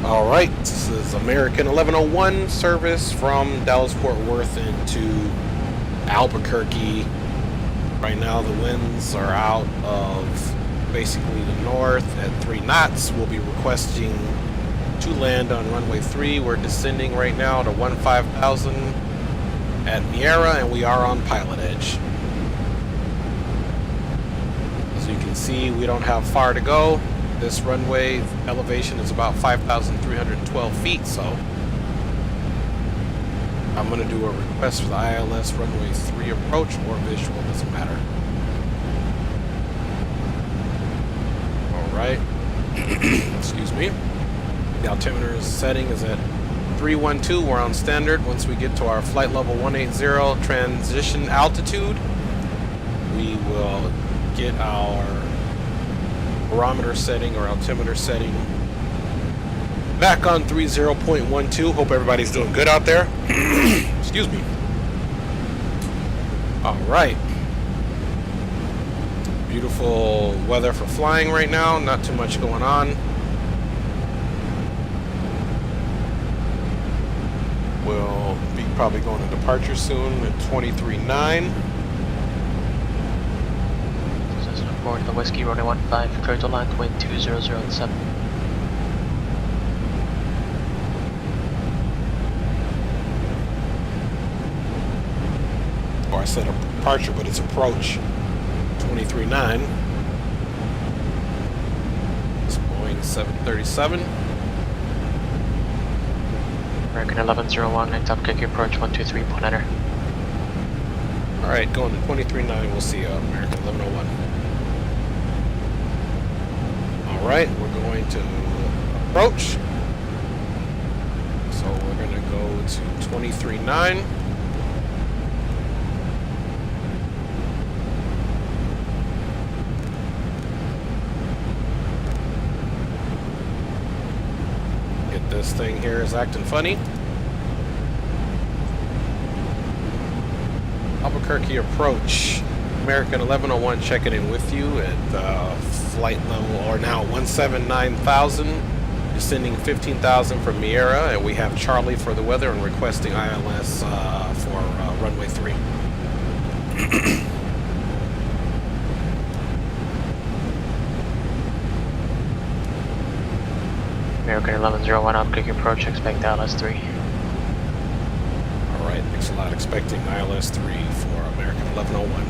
All right, this is American 1101 service from Dallas-Fort Worth into Albuquerque. Right now the winds are out of basically the north at 3 knots. We'll be requesting to land on runway 3. We're descending right now to 15,000 at Miera, and we are on Pilotedge. As you can see, we don't have far to go. This runway elevation is about 5,312 feet, so I'm going to do a request for the ILS runway 3 approach or visual, doesn't matter. Alright, excuse me. The altimeter setting is at 312, we're on standard. Once we get to our flight level 180 transition altitude, we will get our barometer setting or altimeter setting back on 30.12. Hope everybody's doing good out there. Excuse me. All right. Beautiful weather for flying right now. Not too much going on. We'll be probably going to departure soon at 23.9. Board the Whiskey runway 15, clear to land, wind 2007. Or I said a departure, but it's approach. 23.9. It's Boeing 737. American 1101, next Albuquerque approach 123, point enter. Alright, going to 23.9, we'll see American 1101. Alright, we're going to approach. So we're going to go to 23.9. Get this thing here is acting funny. Albuquerque approach. American 1101 checking in with you at flight level, or now 179,000, descending 15,000 from Miera, and we have Charlie for the weather and requesting ILS for runway 3. American 1101, Albuquerque approach, expect ILS 3. Alright, thanks a lot. Expecting ILS 3 for American 1101.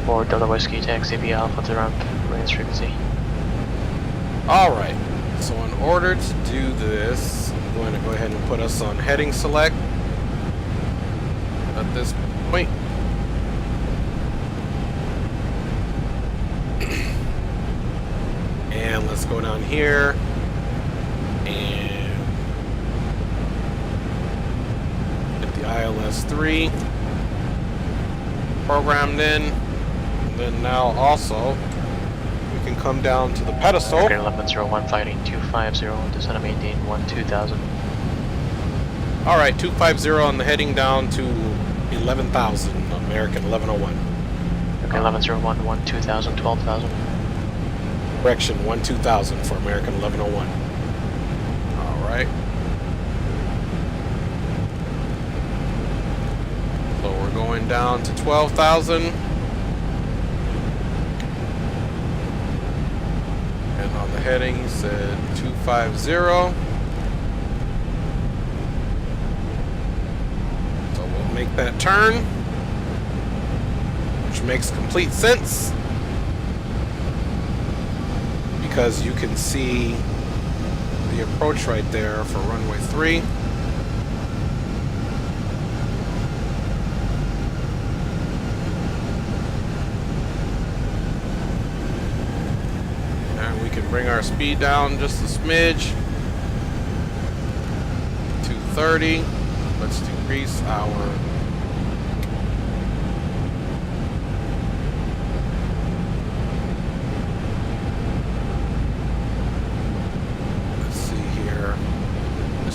Board Delta Whiskey, taxi via Alpha to ramp, range frequency. Alright, so in order to do this, I'm going to go ahead and put us on heading select at this point. And let's go down here and get the ILS 3 programmed in. And then now also we can come down to the pedestal. American 1101 fighting 250, descend and maintain 12,000. Alright, 250 on the heading down to 11,000, American 1101. American 1101, 12,000, 12,000. Correction, 12,000 for American 1101. Alright. So we're going down to 12,000. And on the heading he said 250. So we'll make that turn, which makes complete sense, because you can see the approach right there for runway 3. And we can bring our speed down just a smidge. 230. Let's decrease our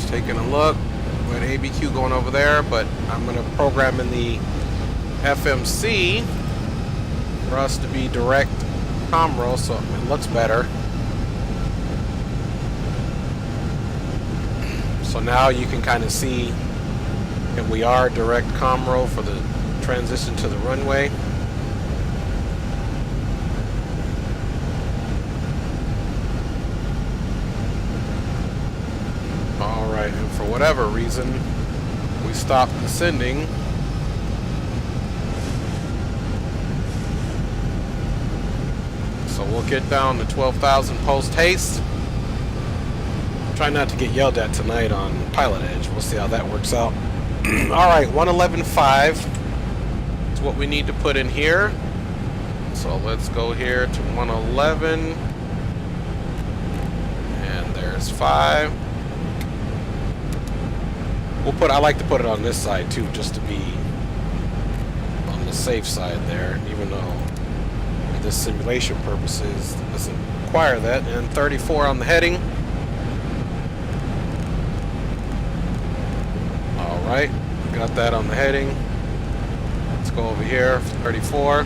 taking a look. We had KABQ going over there, but I'm going to program in the FMC for us to be direct comro, so it looks better. So now you can kind of see that we are direct comro for the transition to the runway. Alright, and for whatever reason, we stopped descending. So we'll get down to 12,000 post haste. Try not to get yelled at tonight on Pilotedge. We'll see how that works out. Alright, 111.5 is what we need to put in here. So let's go here to 111. And there's 5. I like to put it on this side too, just to be on the safe side there, even though for this simulation purposes it doesn't require that. And 34 on the heading. Alright, got that on the heading. Let's go over here, 34.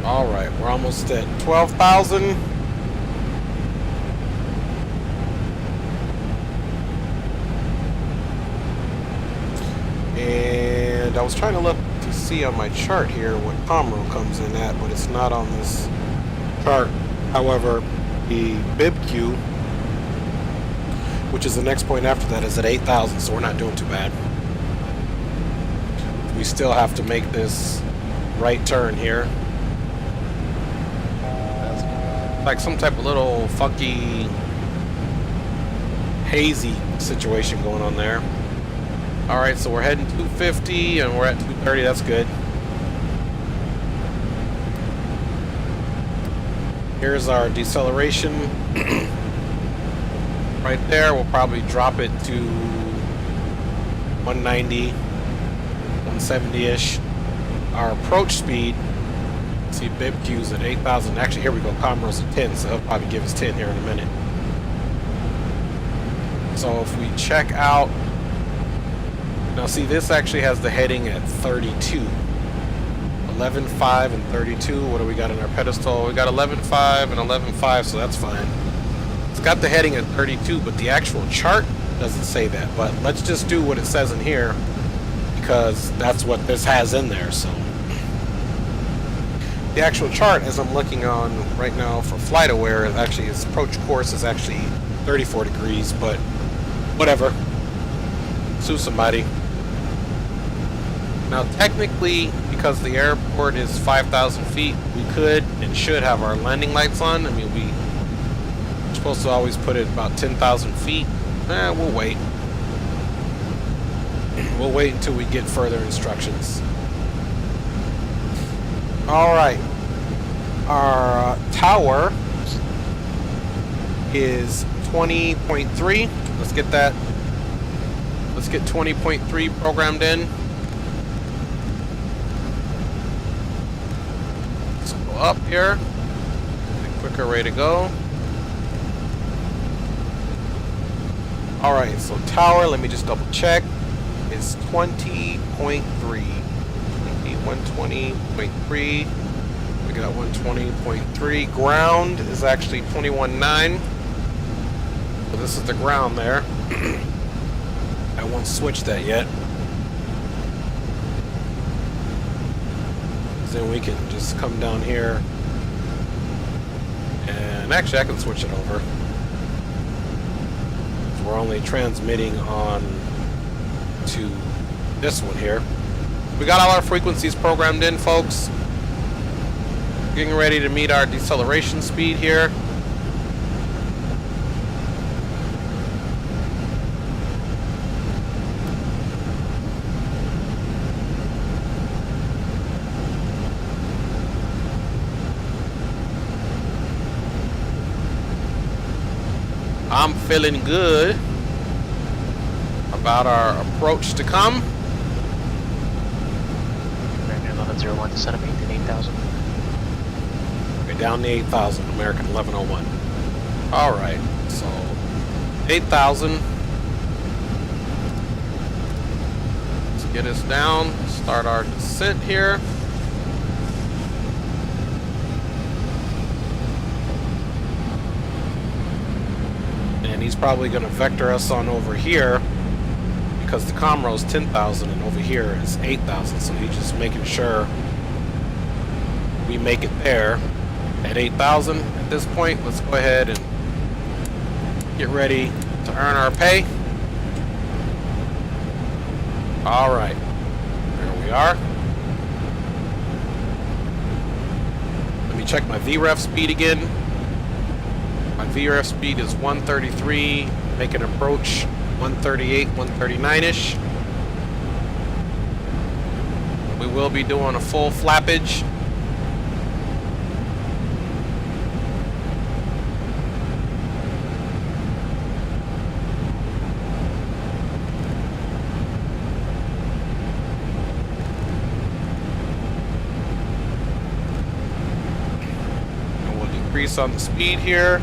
Alright, we're almost at 12,000. And I was trying to look to see on my chart here what Comro comes in at, but it's not on this chart. However, the KABQ, which is the next point after that, is at 8,000, so we're not doing too bad. We still have to make this right turn here. Like some type of little funky hazy situation going on there. Alright, so we're heading 250 and we're at 230, that's good. Here's our deceleration. Right there, we'll probably drop it to 190, 170-ish. Our approach speed, see KABQ's at 8,000. Actually, here we go, Comro's at 10, so he'll probably give us 10 here in a minute. So if we check out, now see, this actually has the heading at 32. 11.5 and 32. What do we got in our pedestal? We got 11.5 and 11.5, so that's fine. It's got the heading at 32, but the actual chart doesn't say that. But let's just do what it says in here, because that's what this has in there. So the actual chart, as I'm looking on right now for FlightAware, actually its approach course is actually 34 degrees, but whatever. Sue somebody. Now technically, because the airport is 5,000 feet, we could and should have our landing lights on. I mean, we're supposed to always put it about 10,000 feet. We'll wait. We'll wait until we get further instructions. Alright. Our tower is 20.3. Let's get that. Let's get 20.3 programmed in. So go up here. Quicker way to go. Alright, so tower, let me just double check. Is 20.3. 120.3. We got 120.3. Ground is actually 21.9. So this is the ground there. I won't switch that yet. Then we can just come down here. And actually I can switch it over. We're only transmitting on to this one here. We got all our frequencies programmed in, folks. Getting ready to meet our deceleration speed here. I'm feeling good about our approach to come. American 1101 to set up 8,000. Okay, down to 8,000, American 1101. Alright, so 8,000. Let's get us down, start our descent here. And he's probably going to vector us on over here because the Comro is 10,000 and over here is 8,000. So he's just making sure we make it there at 8,000. At this point, let's go ahead and get ready to earn our pay. All right, there we are. Let me check my VREF speed again. My VRF speed is 133, make an approach 138, 139-ish. We will be doing a full flappage. And we'll decrease on the speed here.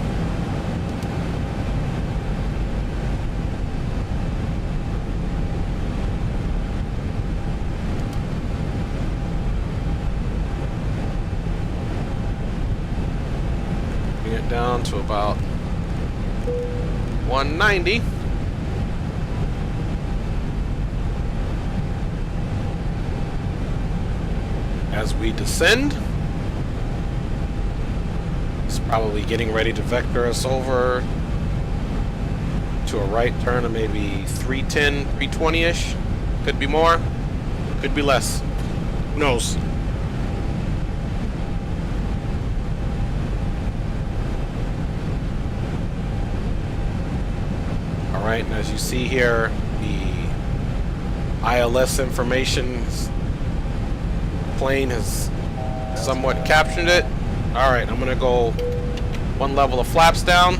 It down to about 190. As we descend, it's probably getting ready to vector us over to a right turn of maybe 310, 320-ish. Could be more, could be less. Who knows? Alright, and as you see here, the ILS information plane has somewhat captured it. Alright, I'm going to go one level of flaps down.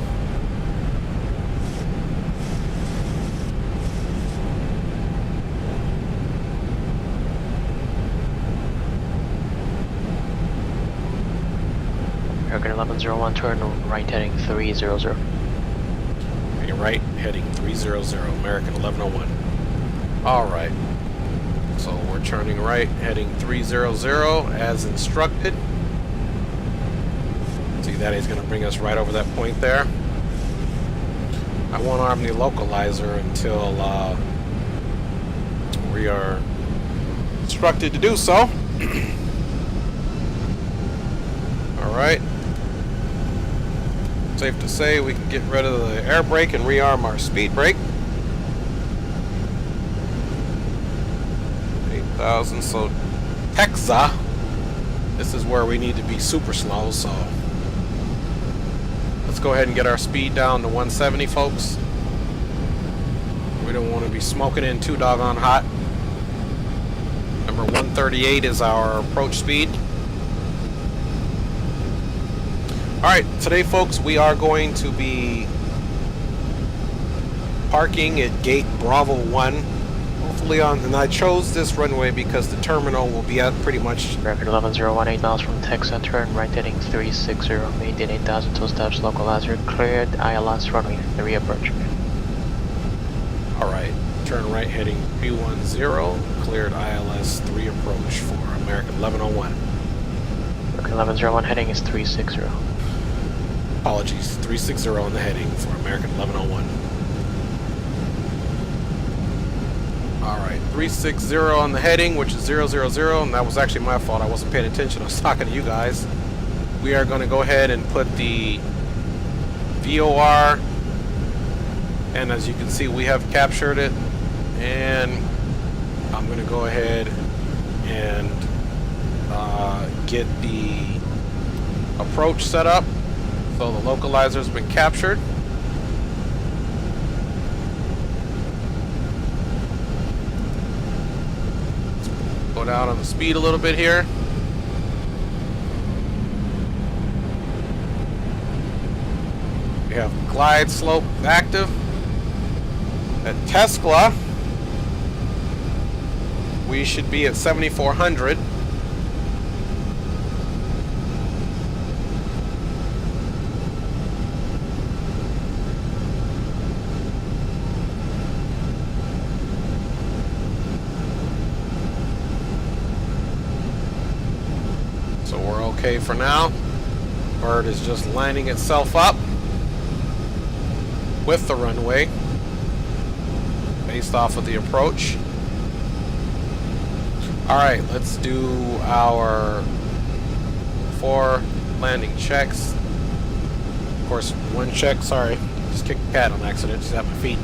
American 1101, turn right heading 300. You're right, heading 300, American 1101. Alright, so we're turning right, heading 300 as instructed. See, that is going to bring us right over that point there. I won't arm the localizer until we are instructed to do so. Alright. Safe to say we can get rid of the air brake and rearm our speed brake. 8,000, so Texas, this is where we need to be super slow, so let's go ahead and get our speed down to 170, folks. We don't want to be smoking in too doggone hot. Number 138 is our approach speed. Alright, today folks, we are going to be parking at gate Bravo 1. Hopefully on, and I chose this runway because the terminal will be at pretty much... American 1101, 8 miles from Texas, turn right heading 360, maintain 8,000, 2 steps, localizer, cleared, ILS runway 3 approach. Alright, turn right heading 310, cleared ILS 3 approach for American 1101. American 1101 heading is 360. Apologies, 360 on the heading for American 1101. Alright, 360 on the heading, which is 000, and that was actually my fault. I wasn't paying attention. I was talking to you guys. We are going to go ahead and put the VOR, and as you can see, we have captured it. And I'm going to go ahead and get the approach set up. So the localizer's been captured. Go down on the speed a little bit here. We have glide slope active. At Tesla, we should be at 7,400. okay for now. Bird is just lining itself up with the runway based off of the approach. Alright, let's do our 4 landing checks. Of course, one check, sorry, just kicked the cat on accident, just at my feet.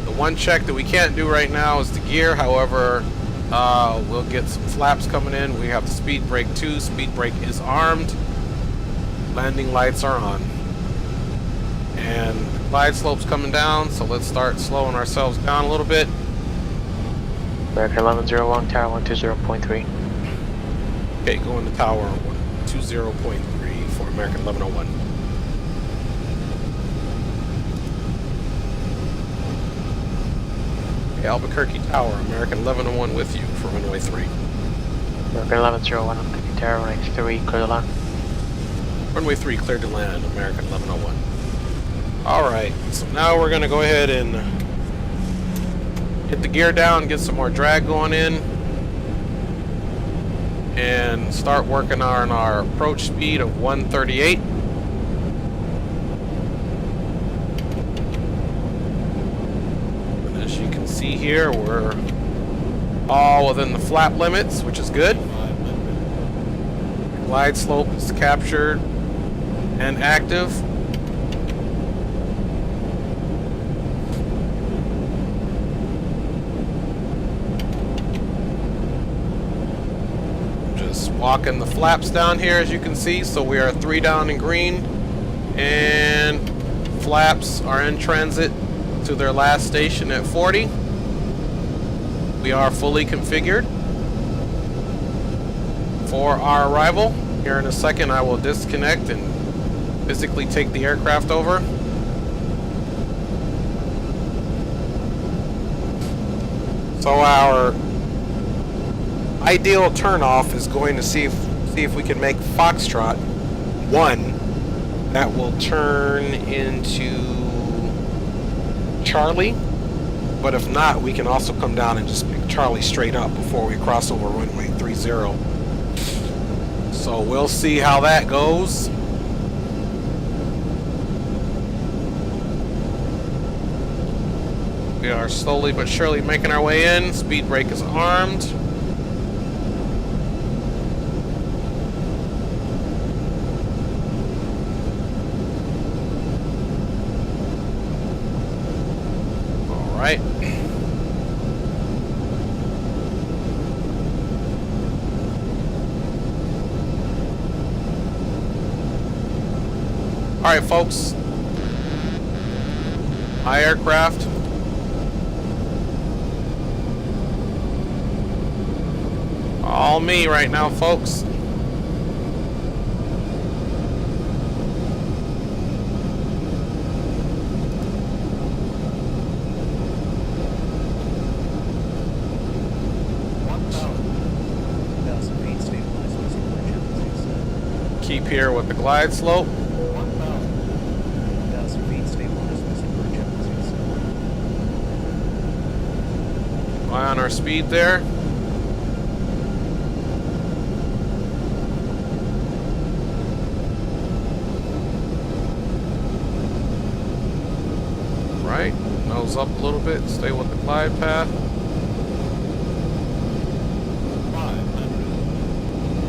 The one check that we can't do right now is the gear. However, we'll get some flaps coming in. We have the speed brake 2. Speed brake is armed. Landing lights are on. And the glide slope's coming down, so let's start slowing ourselves down a little bit. American 1101, tower 120.3. Okay, going to tower 120.3 for American 1101. Okay, Albuquerque Tower, American 1101 with you for runway 3. American 1101, Albuquerque Tower, runway 3, clear the line. Runway 3 cleared to land, American 1101. Alright, so now we're going to go ahead and hit the gear down, get some more drag going in, and start working on our approach speed of 138. And as you can see here, we're all within the flap limits, which is good. Glide slope is captured and active. Just walking the flaps down here, as you can see. So we are 3 down in green, and flaps are in transit to their last station at 40. We are fully configured for our arrival. Here in a second I will disconnect and physically take the aircraft over. So our ideal turnoff is going to see if we can make Foxtrot 1 that will turn into Charlie. But if not, we can also come down and just pick Charlie straight up before we cross over runway 30. So we'll see how that goes. We are slowly but surely making our way in. Speed brake is armed. All right. All right, folks. My aircraft. All me right now, folks. Keep here with the glide slope. Eye on our speed there. Right, nose up a little bit, stay with the glide path.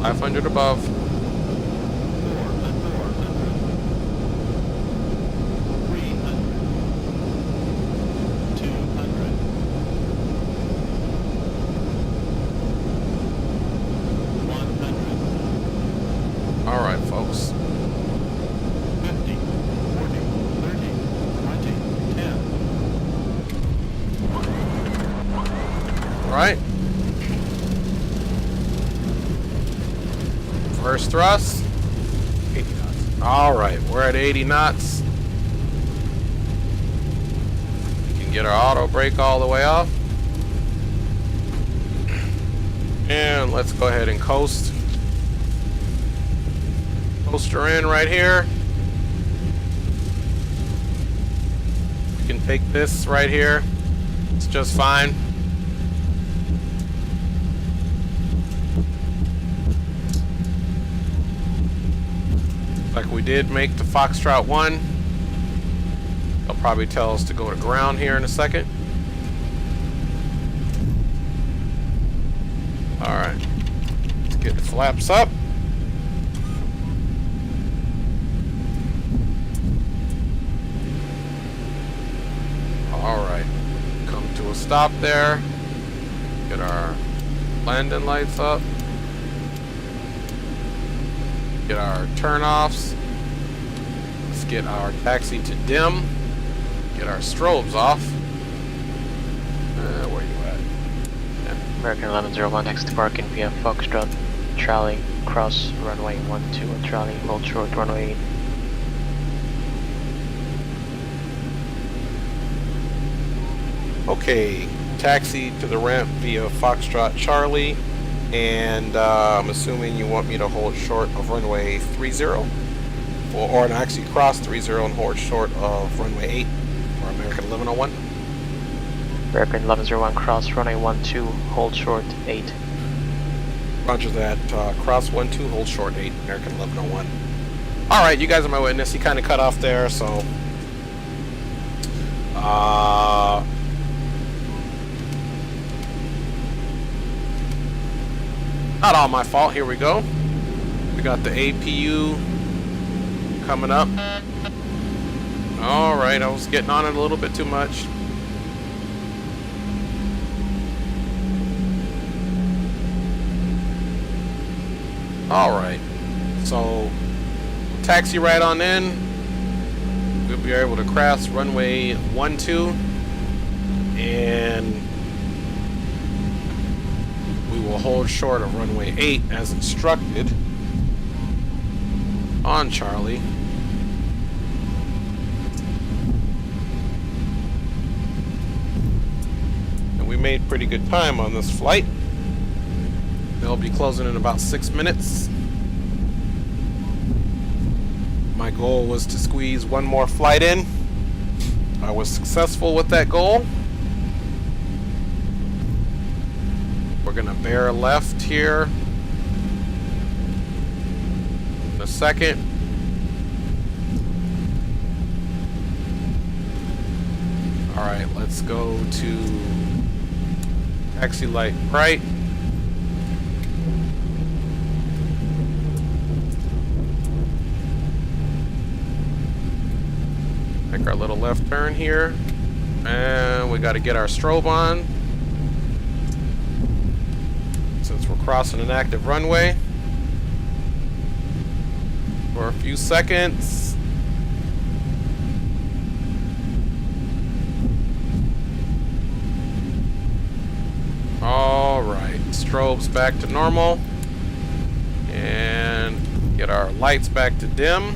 500 above. 300. 200. All right, folks. 50, 40, 30, 20, 10. All right. First thrust. 80 knots. All right, we're at 80 knots. We can get our auto brake all the way off. And let's go ahead and coast. Coaster in right here. We can take this right here. It's just fine. we did make the Foxtrot 1. They'll probably tell us to go to ground here in a second. Alright. Let's get the flaps up. Alright. Come to a stop there. Get our landing lights up. Get our turn-offs. Let's get our taxi to dim. Get our strobes off. Where you at? Yeah. American 1101 next to parking via Foxtrot, Charlie, cross runway 12 and Charlie, hold short runway 8. Okay, taxi to the ramp via Foxtrot Charlie, and I'm assuming you want me to hold short of runway 30, or actually cross 30 and hold short of runway 8 for American 1101. American 1101 cross runway 12, hold short 8. Roger that. Cross 12, hold short 8, American 1101. Alright, you guys are my witness. He kind of cut off there, so... not all my fault. Here we go. We got the APU coming up. Alright, I was getting on it a little bit too much. Alright, so taxi right on in. We'll be able to cross runway 12, and we will hold short of runway 8 as instructed on Charlie. And we made pretty good time on this flight. They'll be closing in about 6 minutes. My goal was to squeeze one more flight in. I was successful with that goal. We're gonna bear left here in a second. Alright, let's go to taxi light right. Make our little left turn here, and we got to get our strobe on since we're crossing an active runway for a few seconds. All right, strobes back to normal, and get our lights back to dim.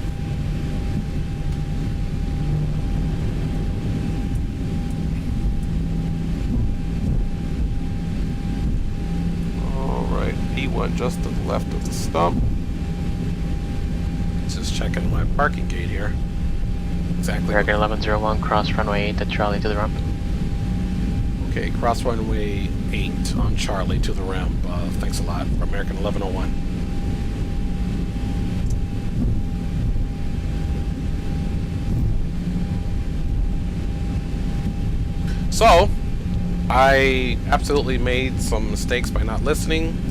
One just to the left of the stump. Just checking my parking gate here. Exactly. American 1101 cross runway 8 to Charlie to the ramp. Okay, cross runway 8 on Charlie to the ramp. Thanks a lot for American 1101. So, I absolutely made some mistakes by not listening.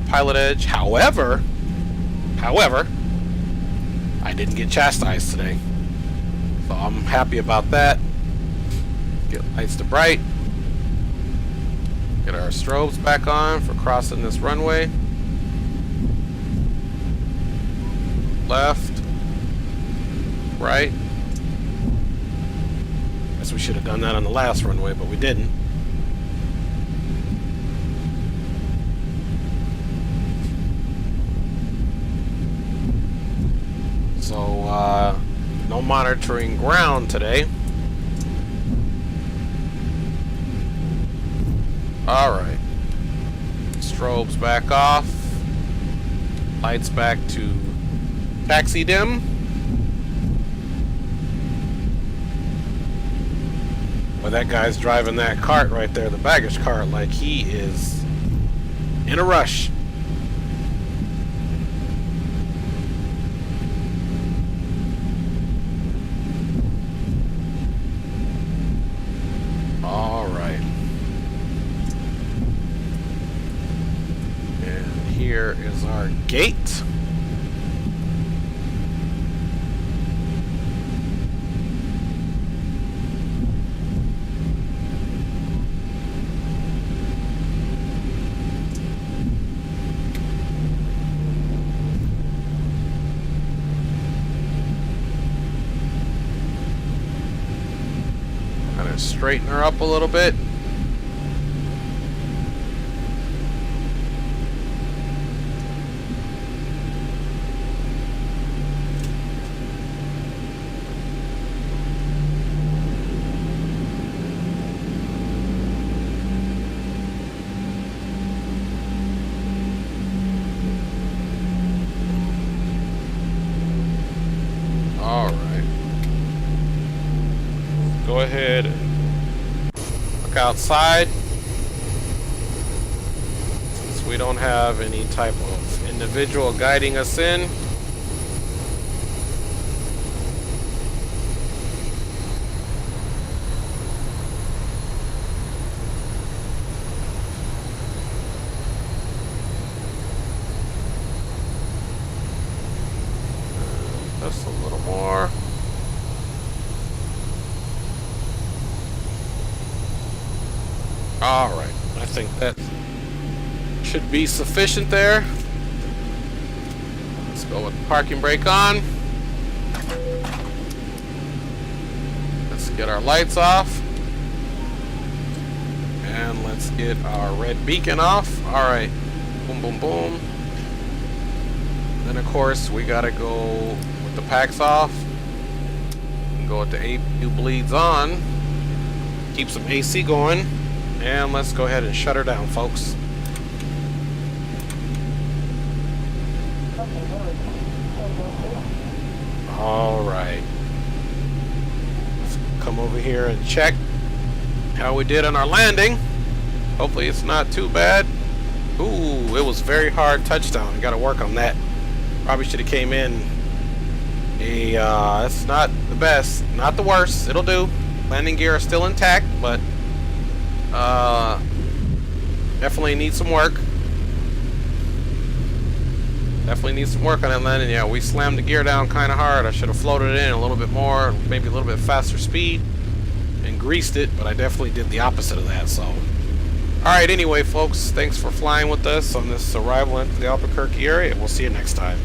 Pilotedge. However, I didn't get chastised today, so I'm happy about that. Get lights to bright. Get our strobes back on for crossing this runway. Left, right. Guess we should have done that on the last runway, but we didn't. So, no monitoring ground today. Alright. Strobes back off. Lights back to taxi dim. Well, that guy's driving that cart right there, the baggage cart, like he is in a rush. here is our gate. Kind of straighten her up a little bit. Alright. Go ahead and look outside. Since we don't have any type of individual guiding us in. Just a little more. Alright, I think that should be sufficient there. Let's go with the parking brake on. Let's get our lights off. And let's get our red beacon off. Alright, boom, boom, boom. Then of course we gotta go with the packs off. Go with the ABQ bleeds on. Keep some AC going. And let's go ahead and shut her down, folks. Alright. Let's come over here and check how we did on our landing. Hopefully it's not too bad. Ooh, it was very hard touchdown. We gotta work on that. Probably should have came in. It's not the best, not the worst. It'll do. Landing gear is still intact, but definitely needs some work. Definitely needs some work on that landing. Yeah, we slammed the gear down kind of hard. I should have floated it in a little bit more, maybe a little bit faster speed, and greased it, but I definitely did the opposite of that. So, alright, anyway, folks, thanks for flying with us on this arrival into the Albuquerque area. We'll see you next time.